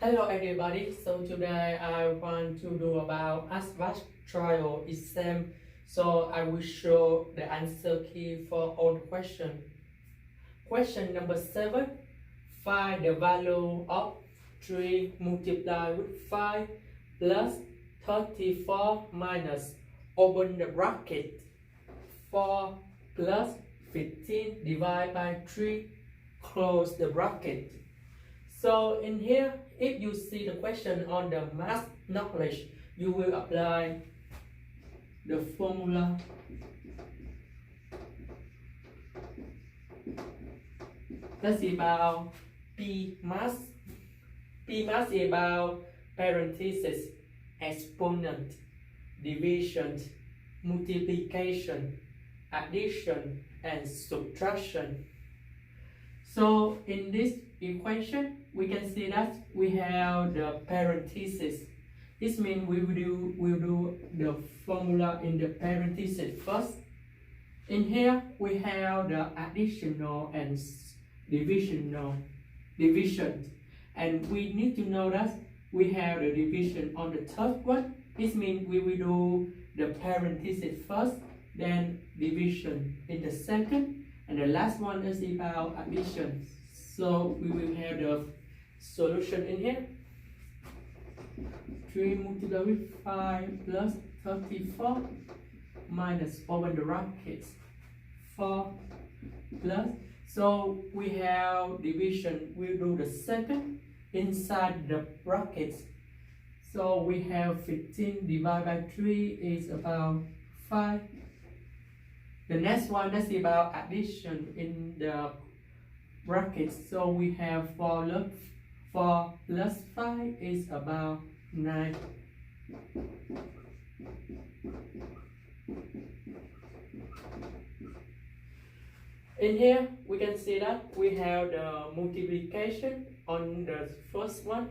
Hello everybody, so today I want to do about ASVAB trial exam. So I will show the answer key for all the questions. Question number 7. Find the value of 3 multiplied with 5 plus 34 minus, open the bracket, 4 plus 15 divided by 3, close the bracket. So in here, if you see the question on the math knowledge, you will apply the formula. That's about P math. P math is about parentheses, exponent, division, multiplication, addition, and subtraction. So in this equation, we can see that we have the parentheses. This means we will do the formula in the parentheses first. In here, we have the additional and division. And we need to know that we have the division on the third one. This means we will do the parentheses first, then division in the second. And the last one is about addition. So we will have the solution in here. 3 multiplied with 5 plus 34 minus, open the brackets, 4 plus. So we have division. We'll do the second inside the brackets. So we have 15 divided by 3 is about 5. The next one, that's about addition in the brackets. So we have 4 plus 5 is about 9. In here, we can see that we have the multiplication on the first one.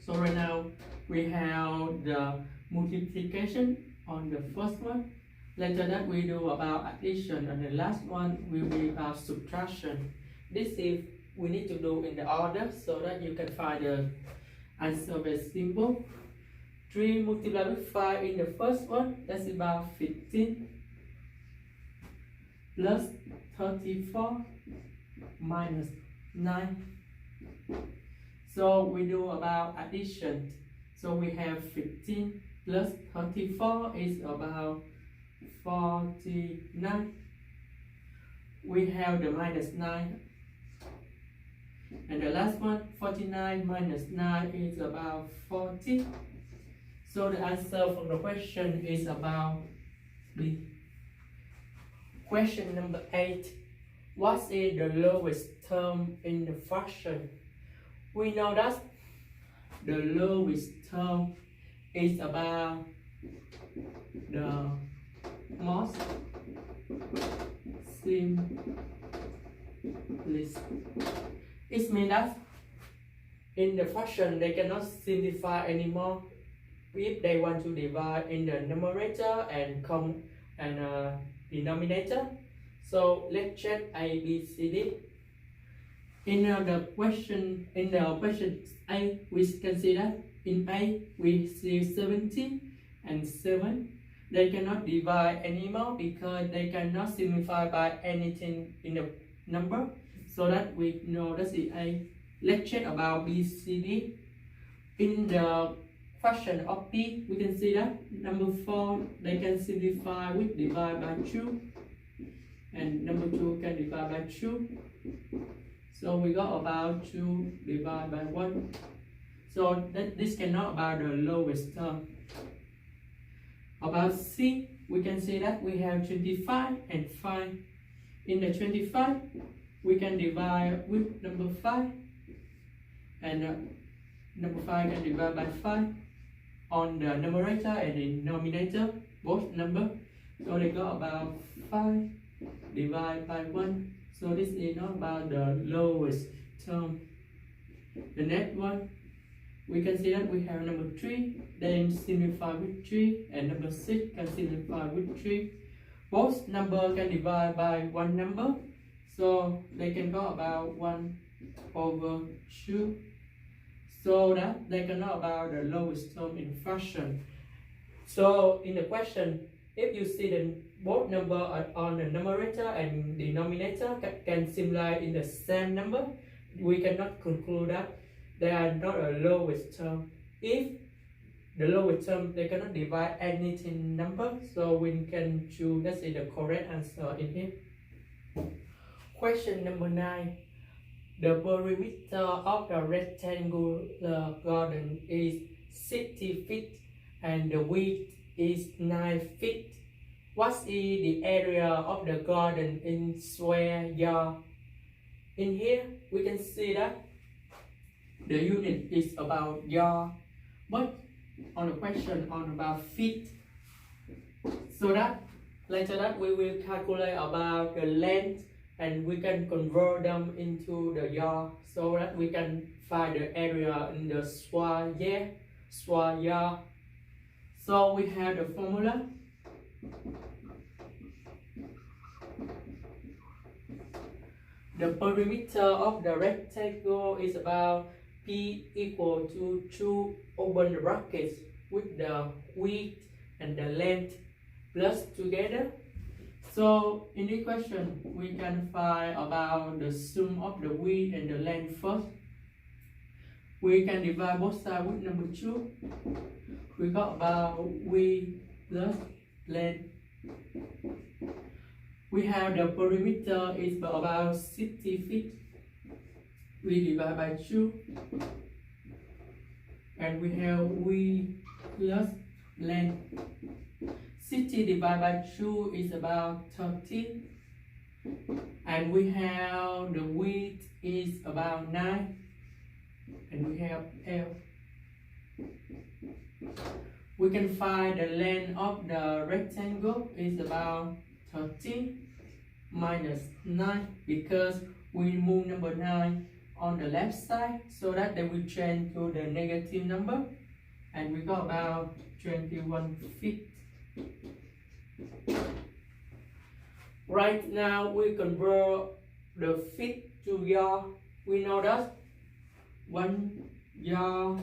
So right now, we have the multiplication on the first one. Later that we do about addition, and the last one will be about subtraction. This is we need to do in the order so that you can find the answer very simple. 3 multiplied with 5 in the first one, that's about 15 plus 34 minus 9. So we do about addition. So we have 15 plus 34 is about 49. We have the minus 9. And the last one, 49 minus 9 is about 40. So the answer from the question is about B. Question number 8. What is the lowest term in the fraction? We know that the lowest term is about the most simplest. It means that in the fraction they cannot simplify anymore if they want to divide in the numerator and denominator. So let's check A, B, C, D. In the question A, we can see that in A we see 17 and 7. They cannot divide anymore because they cannot simplify by anything in the number. So that we know that's the A. Let's check about B, C, D. In the fraction of B, we can see that number 4 they can simplify with divide by 2, and number 2 can divide by 2. So we got about 2 divided by 1. So this cannot about the lowest term. About C, we can see that we have 25 and 5. In the 25, we can divide with number 5, and number 5 can divide by 5 on the numerator and the denominator, both number. So they got about 5 divided by 1. So this is not about the lowest term. The next one, we can see that we have number 3, then simplify with 3, and number 6 can simplify with 3. Both number can divide by one number, so they can go about 1/2. so that they can know about the lowest term in fraction. So in the question, if you see the both number on the numerator and denominator can similar in the same number, we cannot conclude that they are not a lowest term. If the lowest term, they cannot divide anything number, so we can choose, let's say, the correct answer in here. Question number 9. The perimeter of the rectangular garden is 60 feet and the width is 9 feet. What is the area of the garden in square yard? In here, we can see that the unit is about yard, but on the question on about feet. So that later that we will calculate about the length and we can convert them into the yard so that we can find the area in the square yard. So we have the formula. The perimeter of the rectangle is about P equal to 2 open the brackets with the width and the length plus together. So in this question, we can find about the sum of the width and the length first. We can divide both sides with number 2. We got about width plus length. We have the perimeter is about 60 feet. We divide by 2. And we have width plus length. 60 divided by 2 is about 30. And we have the width is about 9. And we have L. We can find the length of the rectangle is about 30 minus 9 because we move number 9 on the left side so that they will change to the negative number, and we got about 21 feet. Right now we convert the feet to yard. We know that 1 yard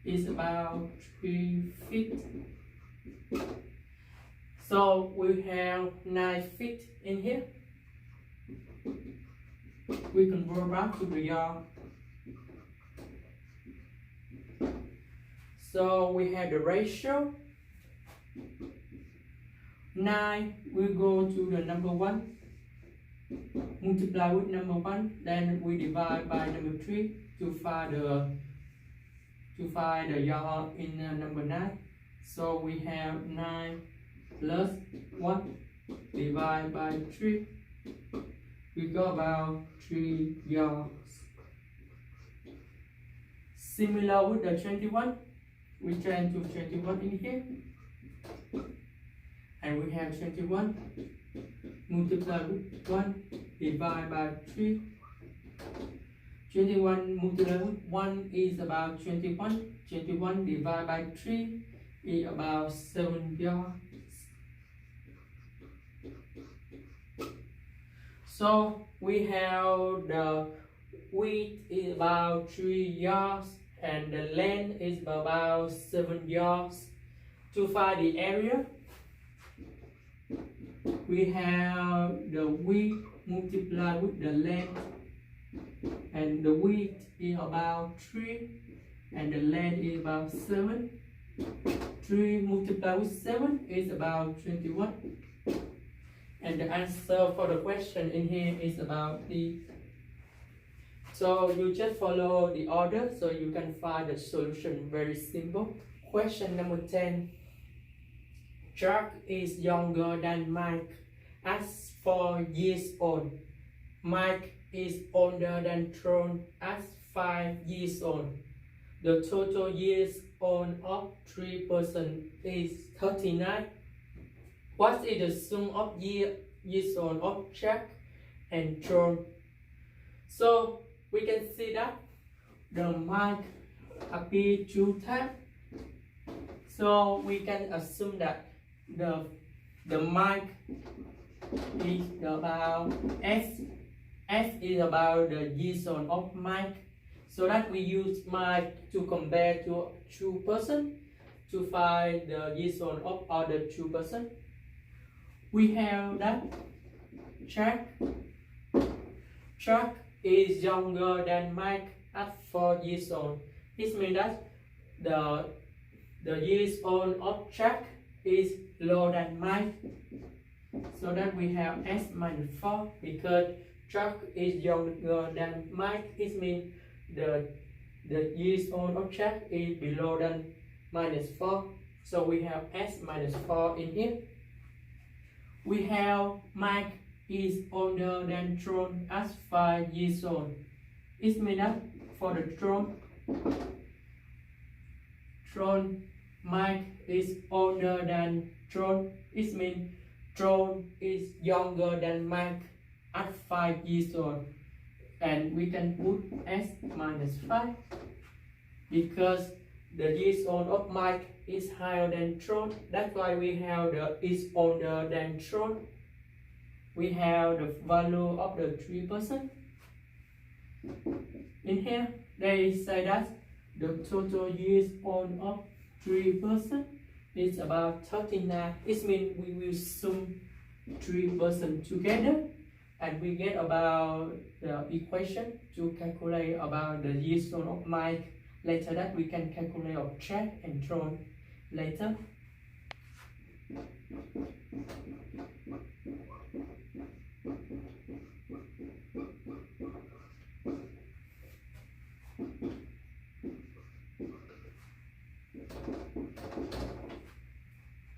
is about 3 feet. So we have 9 feet in here. We convert back to the yard. So we have the ratio. 9 we go to the number 1, multiply with number 1, then we divide by number 3 to find the yard in number 9. So we have 9 plus 1 divided by 3. We got about 3 yards. Similar with the 21, we change to 21 in here. And we have 21 multiply with 1 divided by 3. 21 multiplied with 1 is about 21. 21 divided by 3 is about 7 yards. So we have the width is about 3 yards and the length is about 7 yards. To find the area, we have the width multiplied with the length, and the width is about 3 and the length is about 7. 3 multiplied with 7 is about 21. And the answer for the question in here is about D. So you just follow the order so you can find the solution. Very simple. Question number 10. Jack is younger than Mike as 4 years old. Mike is older than Tron as 5 years old. The total years old of 3 persons is 39. What is the sum of years old of Jack and John? So we can see that the Mike appear 2 times. So we can assume that the Mike is about S is about the years old of Mike. so that we use mic to compare to two person to find the years-old of other two person. We have that Jack is younger than Mike at 4 years old. It means that the years old of Jack is lower than Mike. So that we have S minus 4 because Jack is younger than Mike. It means the years old of Jack is below than minus 4. So we have S minus 4 in here. We have Mike is older than Tron at 5 years old. It means that for the Tron, Mike is older than Tron. It means Tron is younger than Mike at 5 years old. And we can put S minus 5 because the years old of Mike is higher than Tron. That's why we have the is older than Tron. We have the value of the 3%. In here, they say that the total years old of 3% is about 39. It means we will sum 3% together and we get about the equation to calculate about the years old of Mike. Later that we can calculate of Jack and Tron later.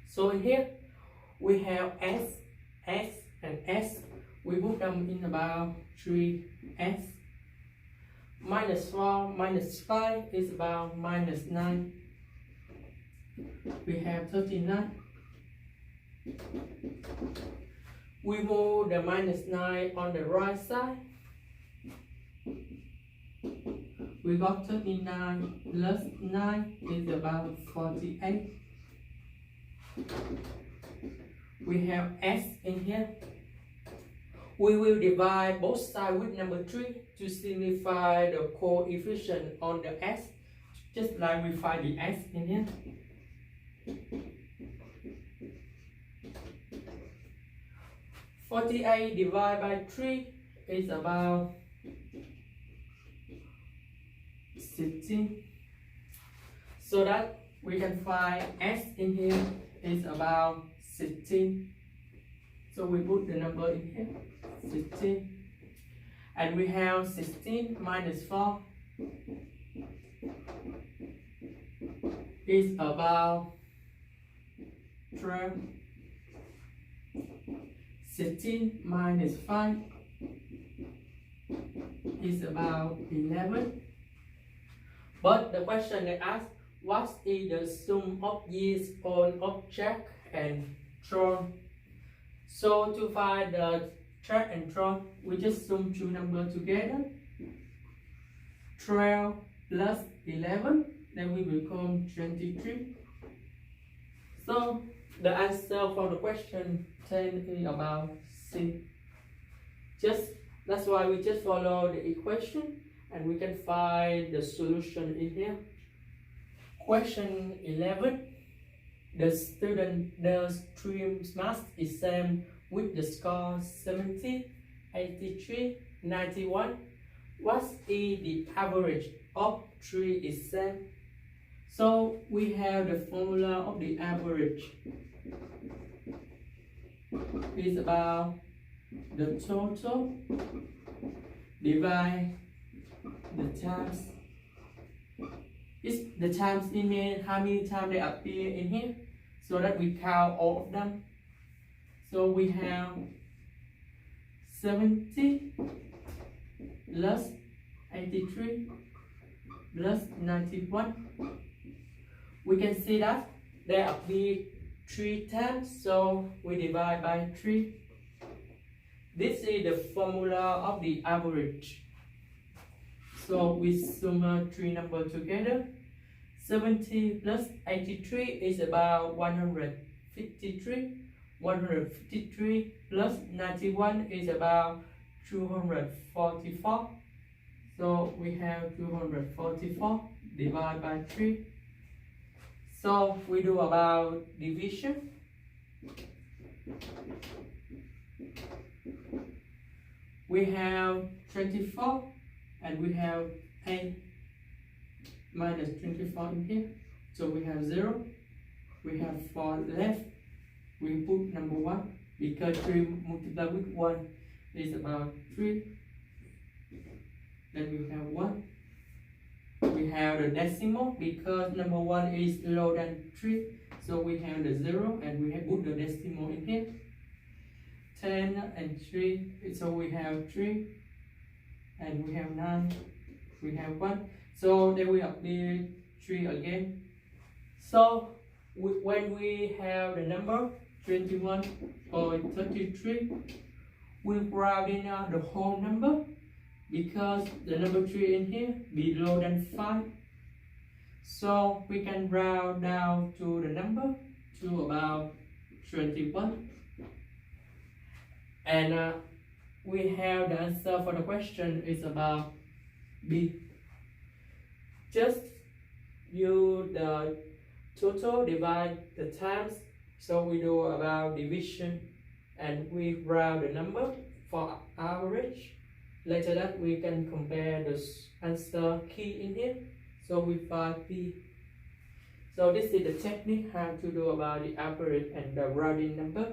So in here we have S, and S. We put them in about 3S. Minus 4 minus 5 is about minus 9. We have 39. We move the minus 9 on the right side. We got 39 plus 9 is about 48. We have S in here. We will divide both sides with number 3 to simplify the coefficient on the S, just like we find the S in here. (48) divided by 3 is about 16. So that we can find S in here is about 16. So we put the number in here, 16. And we have 16 minus 4 is about 12. 16 minus 5 is about 11. But the question they ask, what is the sum of years old of Jack and Tron? So to find the Jack and Tron, we just sum two numbers together. 12 plus 11, then we become 23. So the answer for the question 10 is about C. That's why we just follow the equation and we can find the solution in here. Question 11. The stream mass is same with the score 70, 83, 91. What is the average of 3 is same? So we have the formula of the average is about the total divide the times. It's the times in here, how many times they appear in here, so that we count all of them. So we have 70 plus 83 plus 91. We can see that they appear 3 times, so we divide by 3. This is the formula of the average. So we sum 3 numbers together. 70 plus 83 is about 153. 153 plus 91 is about 244. So we have 244 divided by 3. So we do about division. We have 24 and we have 8 minus 24 in here. So we have 0. We have 4 left. We put number 1 because 3 multiplied with 1 is about 3. Then we have 1. We have the decimal because number 1 is lower than 3. So we have the 0 and we have put the decimal in here. 10 and 3. So we have 3. And we have 9. We have 1. So then we update 3 again. So when we have the number 21 or 33, we round in the whole number because the number 3 in here below than 5. So we can round down to the number to about 21. And we have the answer for the question is about B. Just use the total divide the times. So we do about division and we round the number for average. Later that we can compare the answer key in here. So we find P. So this is the technique how to do about the average and the rounding number.